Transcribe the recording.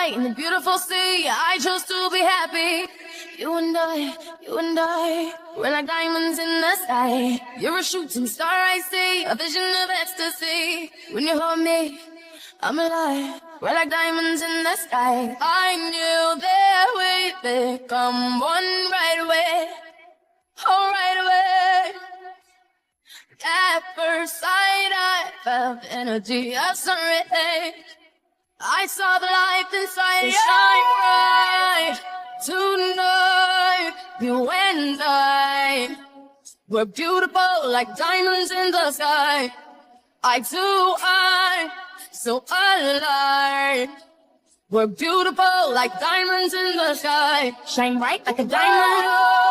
light in the beautiful sea. I chose to be happy. You and I, we're like diamonds in the sky. You're a shooting star I see, a vision of ecstasy. When you hold me, I'm alive. We're like diamonds in the sky. I knew that we'd become one right away. Oh, right away. At first sight, I felt the energy of sun rays. I saw the light inside you shine bright. Tonight, you and I, we're beautiful like diamonds in the sky. Eye to eye, so alive. We're beautiful like diamonds in the sky. Shine bright like a diamond.